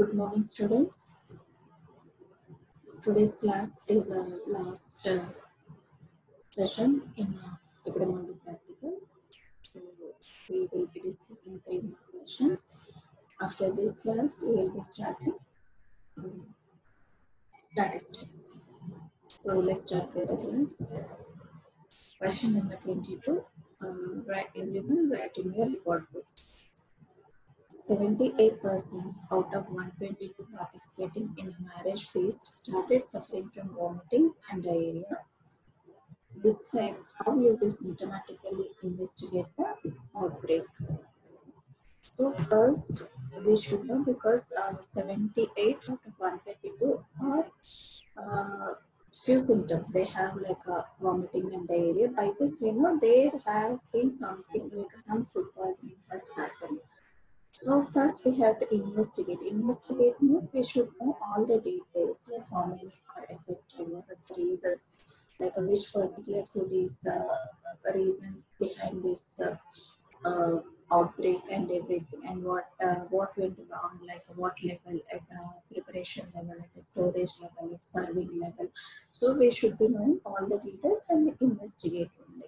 Good morning, students. Today's class is a last session in epidemiology practical. So we will be discussing 3 more questions. After this class, we will be starting statistics. So let's start with the class. Question number 22. Everyone write in your report books. 78% out of 122 participating in a marriage feast started suffering from vomiting and diarrhea. Describe how you will systematically investigate the outbreak. So first, we should know because 78 out of 122 are few symptoms. They have like a vomiting and diarrhea. By this, there has been something like some food poisoning has happened. So first we have to investigate. Investigate means we should know all the details, like how many are affected, what are the reasons, like which particular food is a reason behind this outbreak and everything, and what went wrong, like what level, at preparation level, at the storage level, at serving level. So we should be knowing all the details and we investigate only.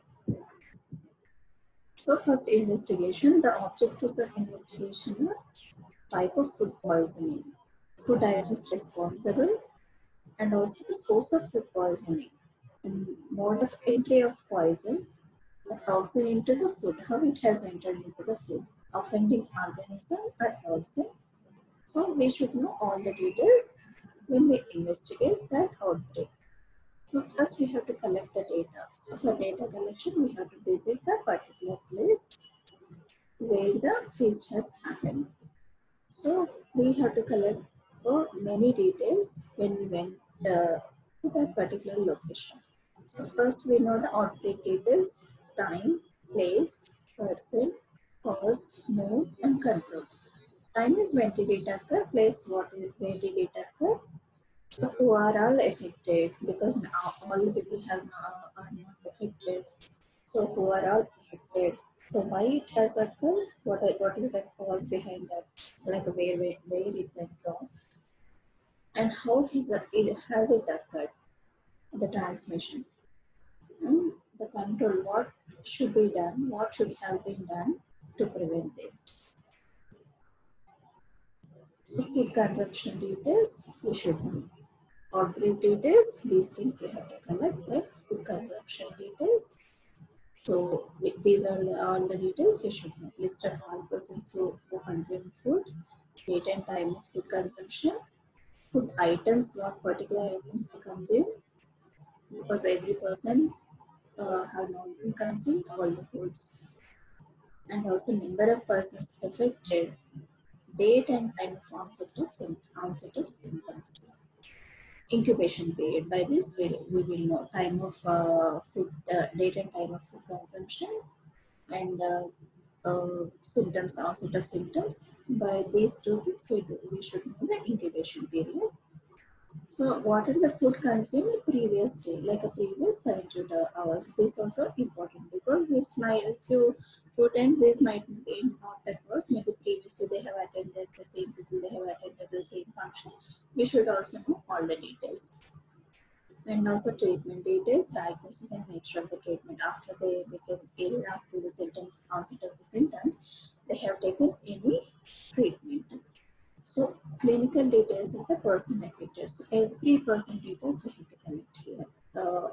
So first investigation, the objectives of investigation are type of food poisoning, food items responsible, and also the source of food poisoning, and mode of entry of poison, the toxin into the food, how it has entered into the food, offending organism or toxin. So we should know all the details when we investigate that outbreak. So first we have to collect the data. So for data collection, we have to visit the particular place where the feast has happened. So we have to collect many details when we went to that particular location. So first we know the outbreak details, time, place, person, cause, mode, and control. Time is when did it occur, place where did it occur. So who are all affected, because now all the people are not affected. So who are all affected? So why it has occurred? What is the cause behind that? Like where it went wrong, and how it has occurred? The transmission and the control. What should be done? What should have been done to prevent this? So food consumption details we should know. Outbreak details, these things we have to collect. The food consumption details. So these are all the details we should know. List of all persons who consume food, date and time of food consumption, food items, what particular items they consume, because every person have not been consumed all the foods, and also number of persons affected, date and time of onset of symptoms. Incubation period. By this we will know time of food, date and time of food consumption, and symptoms, onset of symptoms. By these two things we should know the incubation period. So what are the food consumed previous day, like a previous 72 hours? This also important because this might few times this might be not the cause. Maybe previously they have attended the same people, they have attended the same function. We should also know all the details. And also treatment details, diagnosis and nature of the treatment. After they become ill, after the symptoms, onset of the symptoms, they have taken any treatment. So clinical details of the person affected. So every person details we have to collect here.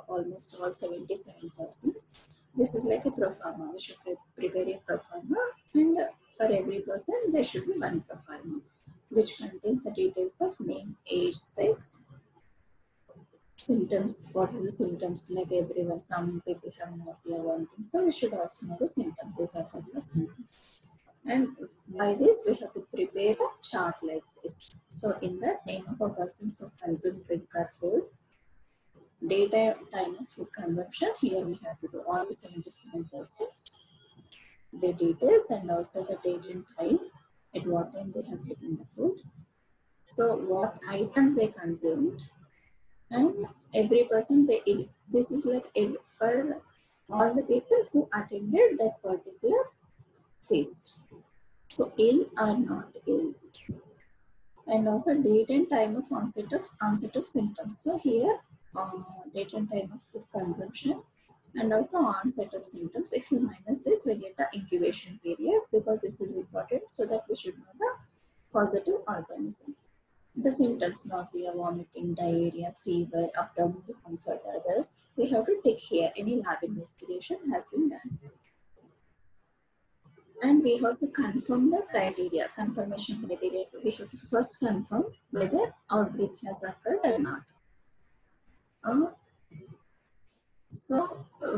Almost all 77 persons. This is like a pro forma. We should prepare a pro forma, and for every person there should be one pro forma, which contains the details of name, age, sex, symptoms. What are the symptoms? Like everyone, some people have nausea, vomiting. So we should also know the symptoms. These are the symptoms. And by this, we have to prepare a chart like this. So in that, name of a person who consumed drink or food, date and time of food consumption. Here we have to do all the 77 persons, the details, and also the date and time, at what time they have taken the food. So what items they consumed, and every person they ill. This is like for all the people who attended that particular feast. So ill or not ill, and also date and time of onset of symptoms. So here, date and time of food consumption and also onset of symptoms. If you minus this, we get the incubation period, because this is important so that we should know the causative organism. The symptoms: nausea, vomiting, diarrhea, fever, abdominal discomfort, others. We have to take here any lab investigation has been done. And we also confirm the criteria, confirmation criteria. We have to first confirm whether outbreak has occurred or not.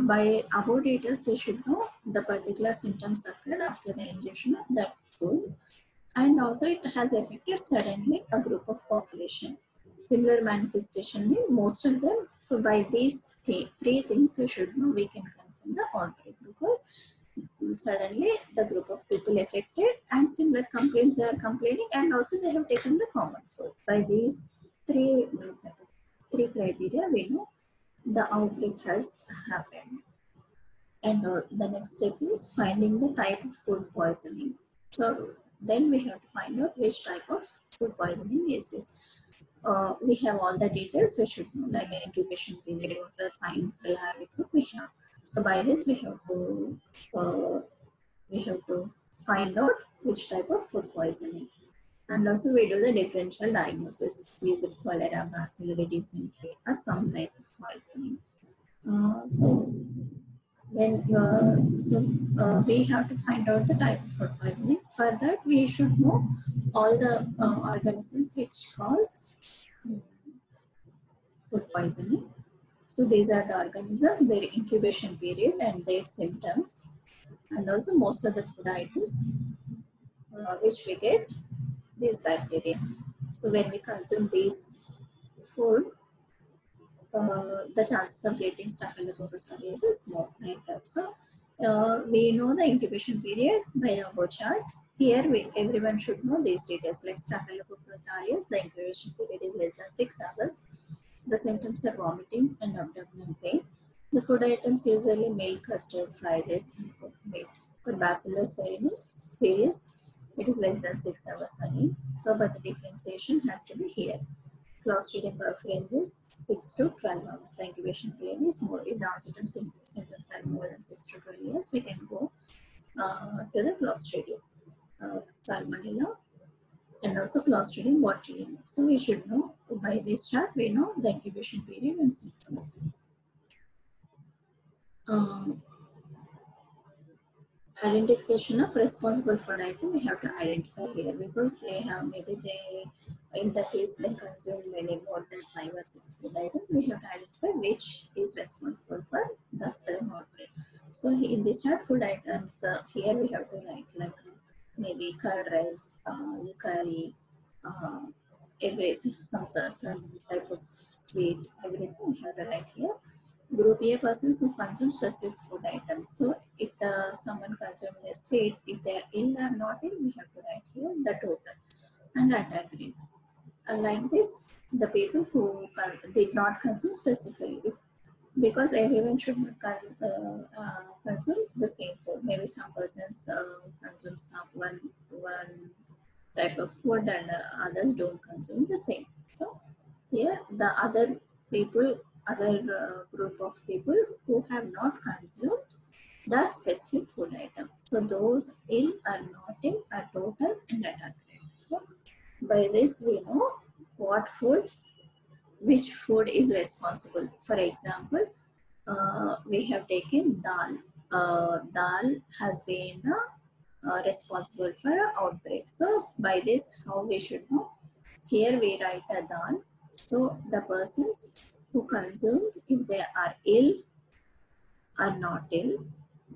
By above details, we should know the particular symptoms occurred after the ingestion of that food, and also it has affected suddenly a group of population. Similar manifestation in most of them. So by these three things, we should know, we can confirm the outbreak, because suddenly the group of people affected and similar complaints they are complaining, and also they have taken the common food. By these three criteria, we know the outbreak has happened. And the next step is finding the type of food poisoning. So then we have to find out which type of food poisoning is this. We have all the details. We should know, like an incubation period, what the signs, lab report we have. So by this we have to find out which type of food poisoning. And also we do the differential diagnosis. Is it cholera, bacillus, dysentery, or some type of poisoning. We have to find out the type of food poisoning. For that, we should know all the organisms which cause food poisoning. So these are the organisms, their incubation period and their symptoms, and also most of the food items which we get these bacteria. So when we consume these food, the chances of getting Staphylococcus aureus is more, like that. So we know the incubation period by the above chart. Here everyone should know these details, like Staphylococcus aureus, the incubation period is less than 6 hours. The symptoms are vomiting and abdominal pain. The food items usually milk, custard, fried rice, and cooked meat. For Bacillus cereus, it is less than 6 hours again. So, but the differentiation has to be here. Clostridium perfringens 6 to 12 hours. The incubation period is more. If the onset symptoms are more than 6 to 12 years, we can go to the Clostridium, Salmonella, and also Clostridium botulinum. So we should know, by this chart, we know the incubation period and symptoms. Identification of responsible food item, we have to identify here, because in the case they consume many more than 5 or 6 food items. We have to identify which is responsible for the sudden outbreak. So in this chart, food items, here we have to write like maybe curd rice, curry, every some type of sweet, everything we have to write here. Group A persons who consume specific food items. So if someone consumes a sweet, if they are ill or not ill, we have to write here the total and attack rate. Like this, the people who did not consume specifically, because everyone should not consume the same food. Maybe some persons consume one type of food and others don't consume the same. So here the other people, group of people who have not consumed that specific food item. So those ill or not ill are total and attack rate. So by this we know which food is responsible. For example, we have taken dal. Dal has been responsible for an outbreak. So by this, how we should know? Here we write a dal. So the persons who consumed, if they are ill or not ill,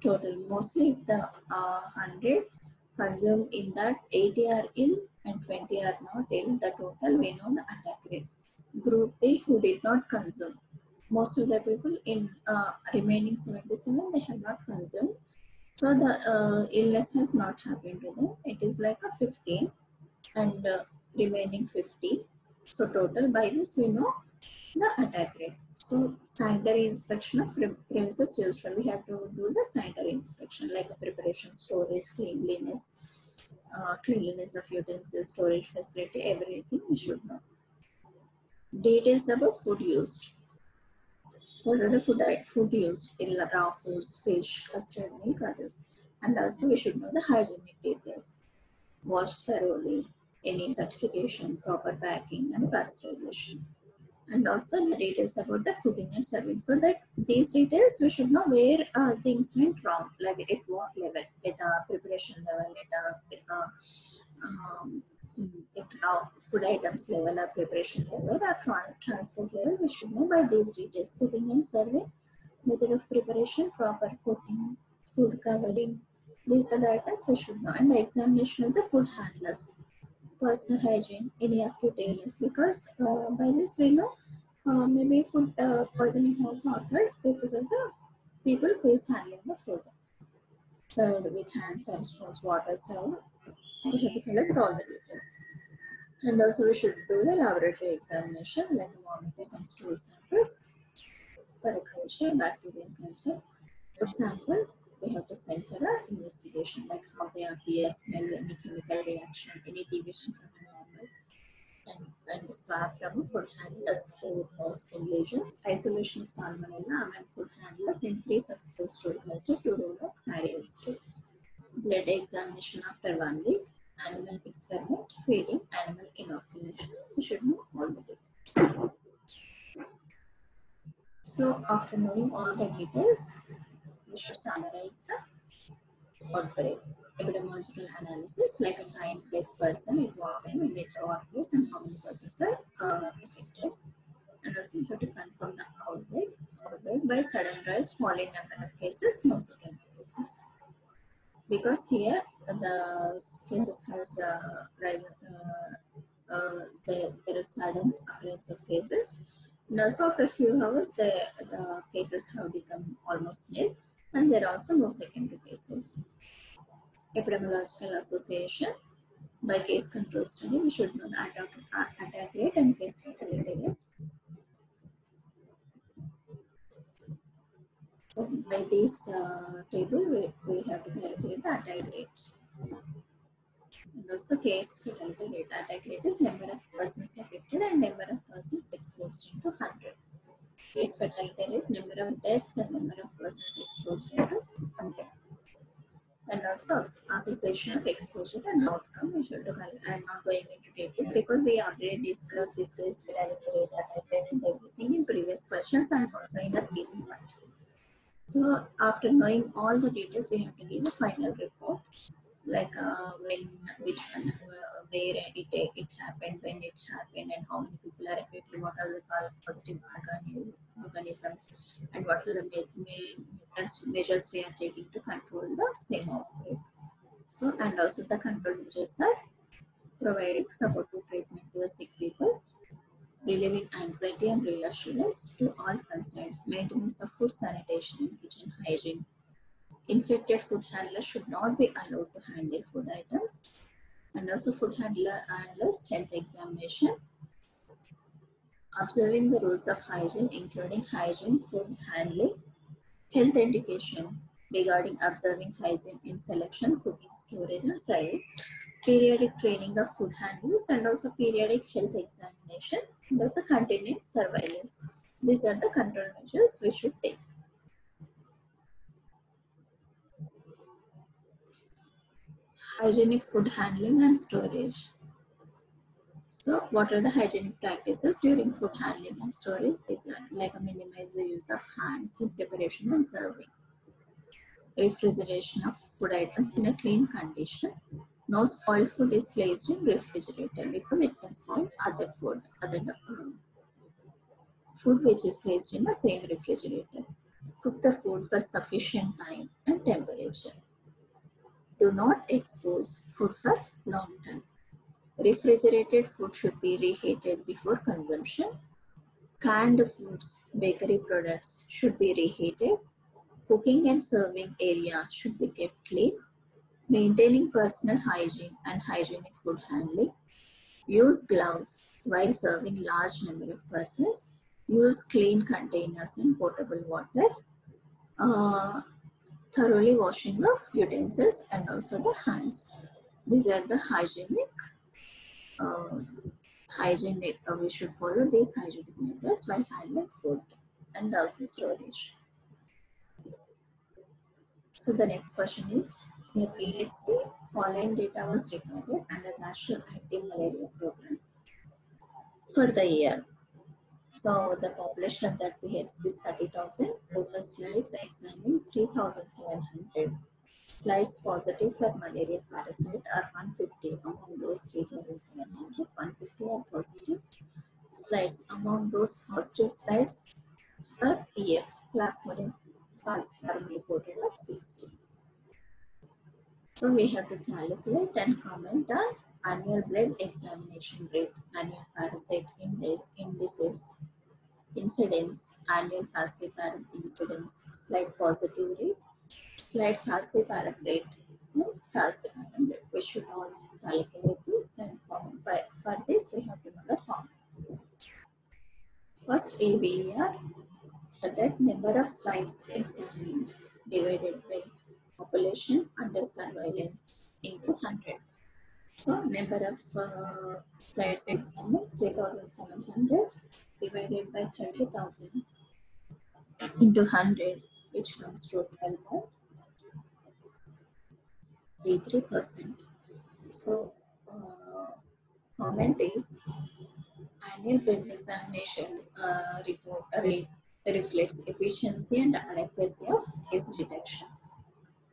total. Mostly if the 100 consumed, in that 80 are ill and 20 are not ill, the total we know the attack rate. Group A who did not consume. Most of the people in remaining 77, they have not consumed. So the illness has not happened to them. It is like a 15 and remaining 50. So total, by this we know the attack rate. So sanitary inspection of premises used for, we have to do the sanitary inspection, like a preparation, storage, cleanliness. cleanliness of utensils, storage facility, everything we should know. Details about food used. What are the food used? In raw foods, fish, custard milk, others. And also we should know the hygienic details. Wash thoroughly, any certification, proper packing and pasteurization. And also the details about the cooking and serving. So that these details we should know where things went wrong, like at what level, at preparation level, um, at food items level or preparation level or transport level. We should know by these details: cooking and serving, method of preparation, proper cooking, food covering. These are the items we should know. And the examination of the food handlers, personal hygiene, any acute illness, because by this we know maybe food poisoning has occurred because of the people who is handling the food. Served with hands and spoons, water served. We have to collect all the details. And also we should do the laboratory examination like vomit and stool samples for a culture, bacterial culture. For sample, we have to send for an investigation like how they appear, smell, any chemical reaction, any deviation from a normal, and swab from a food handlers through skin lesions, isolation of salmonella among food handlers in 3 successful stool culture to rule out diarrheal state. Blood examination after 1 week, animal experiment, feeding, animal inoculation. We should know all the details. So after knowing all the details, we should summarize the outbreak. Epidemiological analysis like a time, place, person, at what time, and at what place, and how many persons are affected. And also we have to confirm the outbreak by sudden rise, falling number of cases, no secondary cases. Because here the cases has risen, there is sudden occurrence of cases. Now, so after a few hours, the cases have become almost nil, and there are also no secondary cases. Epidemiological association by case control study, we should know the attack rate and case fatality rate. So by this table, we have to calculate the attack rate. And also case fatality rate. Attack rate is number of persons affected and number of persons exposed into 100. Case fatality rate, number of deaths and number of persons exposed into 100. And also association of exposure and outcome. We should look at, I'm not going into details because we already discussed this case fatality rate, attack rate and everything in previous questions and also in the previous part. So after knowing all the details, we have to give a final report, like when, which one, where it happened, when it happened, and how many people are affected, what are the positive organisms, and what are the measures we are taking to control the same outbreak. So, and also the control measures are providing supportive treatment to the sick people, relieving anxiety and reassurance to all concerned, maintenance of food sanitation and kitchen hygiene. Infected food handlers should not be allowed to handle food items, and also food handlers health examination, observing the rules of hygiene including hygiene, food handling, health education regarding observing hygiene in selection, cooking, storage and serving, periodic training of food handlers, and also periodic health examination, and also continuous surveillance. These are the control measures we should take. Hygienic food handling and storage. So, what are the hygienic practices during food handling and storage? These are like minimize the use of hands in preparation and serving, refrigeration of food items in a clean condition. No spoiled food is placed in refrigerator because it can spoil other food, food which is placed in the same refrigerator. Cook the food for sufficient time and temperature. Do not expose food for long time. Refrigerated food should be reheated before consumption. Canned foods, bakery products should be reheated. Cooking and serving area should be kept clean. Maintaining personal hygiene and hygienic food handling. Use gloves while serving large number of persons. Use clean containers and potable water. Thoroughly washing of utensils and also the hands. These are the hygienic. We should follow these hygienic methods while handling food and also storage. So the next question is, the PHC following data was recorded under National Anti-Malaria Program for the year. So the population of that PHC is 30,000. Total slides examined 3,700. Slides positive for malaria parasite are 150. Among those 3,700, 150 are positive. Slides among those positive slides for EF, plasmodium falciparum, reported of 60. So we have to calculate and comment on annual blood examination rate, annual parasite indices, incidence, annual falciparum incidence, slide positive rate, slide falciparum rate, and falciparum rate. We should also calculate this and comment. But for this, we have to know the form. First, ABER, for that number of slides examined divided by population under surveillance into 100. So number of slides examined 3,700 divided by 30,000 into 100, which comes to 12.33%. So comment is, annual blood examination report rate reflects efficiency and adequacy of case detection.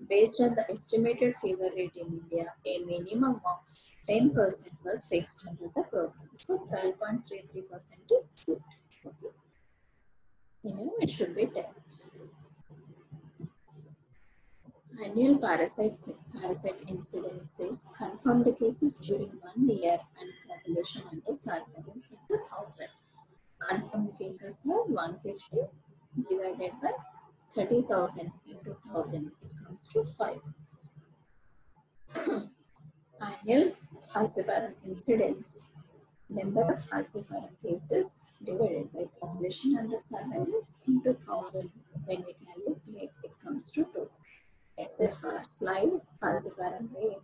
Based on the estimated fever rate in India, a minimum of 10% was fixed under the program. So 12.33% is good. Okay. Minimum it should be 10. Annual parasite incidences, confirmed cases during 1 year and population under surveillance into 1,000. Confirmed cases are 150 divided by 30,000 into 1,000. It comes to 5. Annual falciparum incidence, number of falciparum cases divided by population under surveillance into 1,000. When we calculate, it comes to 2. SFR, slide falciparum rate,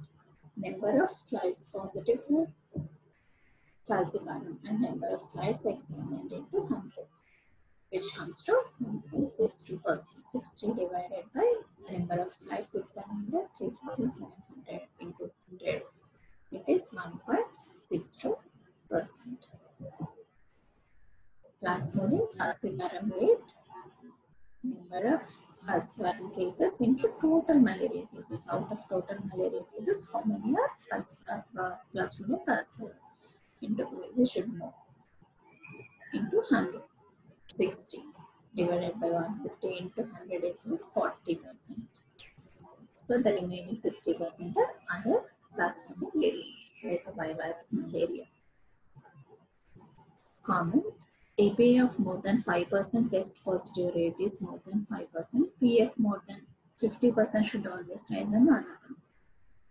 number of slides positive for falciparum and number of slides examined into 100, which comes to 1.62%. 60 divided by the number of slides examined, 3,700 into 100. It is 1.62%. Plasmodium falciparum rate, number of falciparum cases into total malaria cases. Out of total malaria cases, how many are plasmodium falciparum? We should know, into 100. 60 divided by 150 into 100 is 40%. So the remaining 60% are other plasmodium variants like a bivalves malaria. Comment, APA of more than 5% test positive rate is more than 5%. PF more than 50% should always rise an alarm.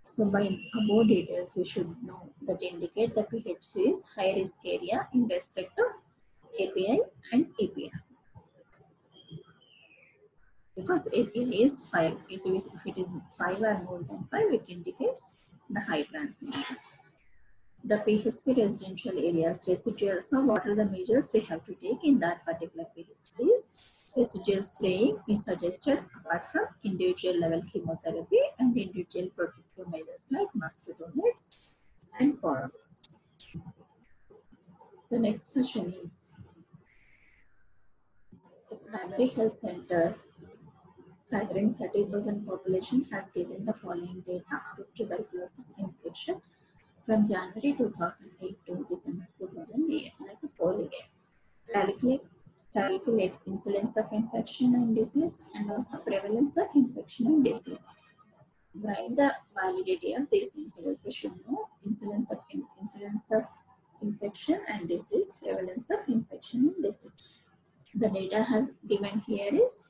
So by above details, we should know that indicate the PHC is high risk area in respect of API and API. Because API is 5, if it is 5 or more than 5, it indicates the high transmission. The PHC residential areas, residual. So what are the measures we have to take in that particular PHCs? Residual spraying is suggested apart from individual level chemotherapy and individual protective measures like mosquito nets and coils. The next question is, the primary health center catering 30,000 population has given the following data of tuberculosis infection from January 2008 to December 2008, like a whole year. Calculate incidence of infection and disease and also prevalence of infection and disease. Write the validity of these incidents. We should know incidence of infection and disease, prevalence of infection and disease. The data has given here is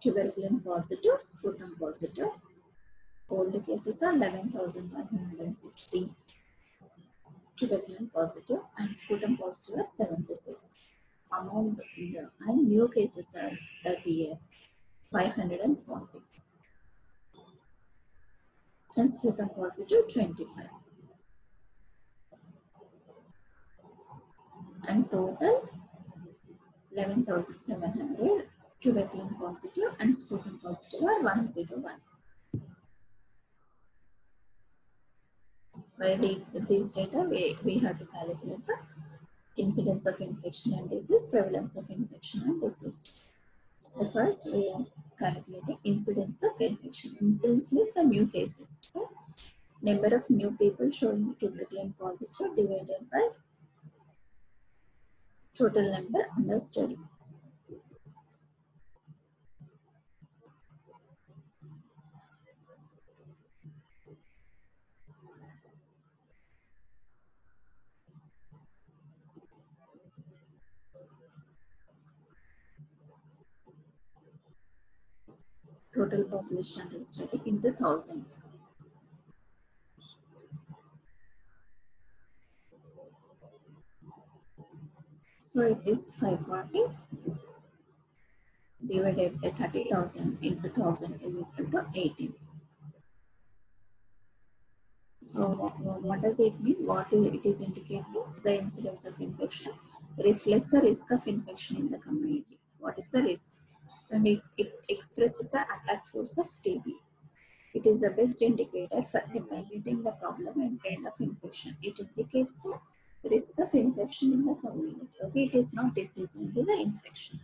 tuberculin positive, sputum positive. Old cases are 11,160. Tuberculin positive and sputum positive are 76. Among the and new cases are 38, 540. and sputum positive 25. And total 11,700 tuberculin positive and sputum positive are 101. By these data, we have to calculate the incidence of infection and disease, prevalence of infection and disease. So first we are calculating incidence of infection. Incidence means the new cases. So number of new people showing tuberculin positive divided by total number under study. Total population under study into 1000. So it is 540 divided by 30,000 into 1000 is equal to 18. So what does it mean? It is indicating? The incidence of infection reflects the risk of infection in the community. What is the risk? And it expresses the attack force of TB. It is the best indicator for evaluating the problem and trend of infection. It indicates the risk of infection in the community. Okay, it is not disease, only the infection.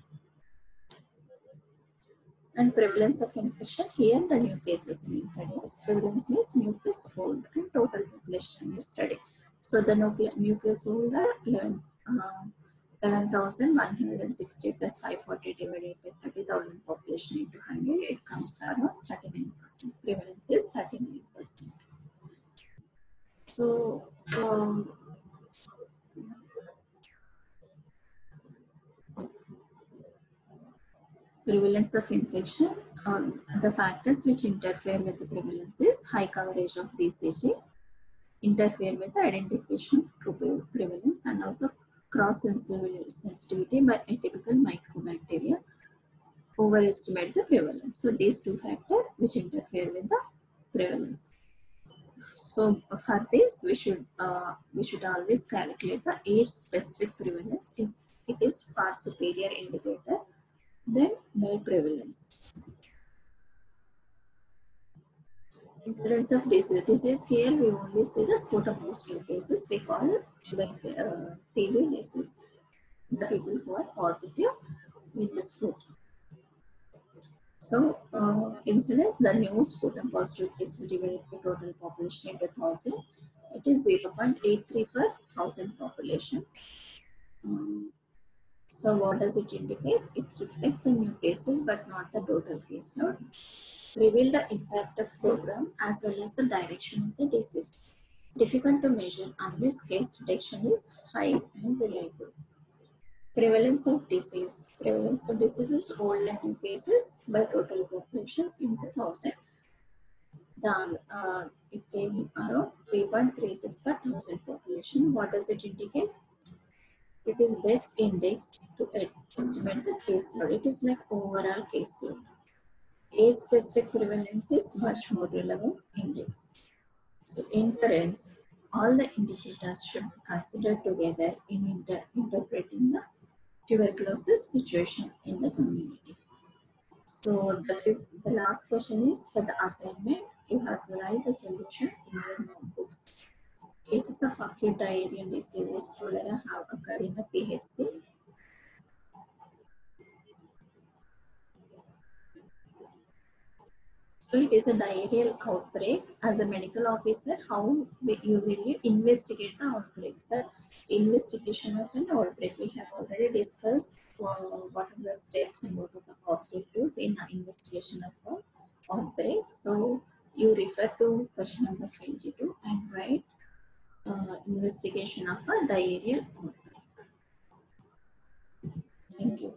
And prevalence of infection, here the new cases means prevalence means new plus old and total population under study. So the new plus old are 11,160 plus 540 divided by 30,000 population into 100, it comes around 39%. Prevalence is 39%. So prevalence of infection, the factors which interfere with the prevalence is high coverage of BCG, interfere with the identification of true prevalence, and also cross sensitivity by atypical microbacteria overestimate the prevalence. So these two factors which interfere with the prevalence. So for this we should always calculate the age specific prevalence. It is far superior indicator than male prevalence. Incidence of disease. Disease here we only see the sputum positive cases. We call it TB disease. The people who are positive with the sputum. So incidence, the new sputum positive cases divided by total population into 1000. It is 0.83 per 1000 population. So what does it indicate? It reflects the new cases but not the total case load. Reveal the impact of program as well as the direction of the disease. Difficult to measure unless case detection is high and reliable. Prevalence of disease. Prevalence of disease is old and new cases by total population in 2000. It came around 3.36 per 1000 population. What does it indicate? It is best index to estimate the case load. It is like overall case load. Age-specific prevalence is much more relevant index. So inference, all the indicators should be considered together in interpreting the tuberculosis situation in the community. So the last question is for the assignment. You have to write the solution in your notebooks. Cases of acute diarrheal disease cholera have occurred in the PHC. So it is a diarrheal outbreak. As a medical officer, how you will investigate the outbreak? Sir, investigation of an outbreak. We have already discussed what are the steps and what are the objectives in the investigation of an outbreak. So you refer to question number 22 and write investigation of a diarrheal outbreak. Thank you.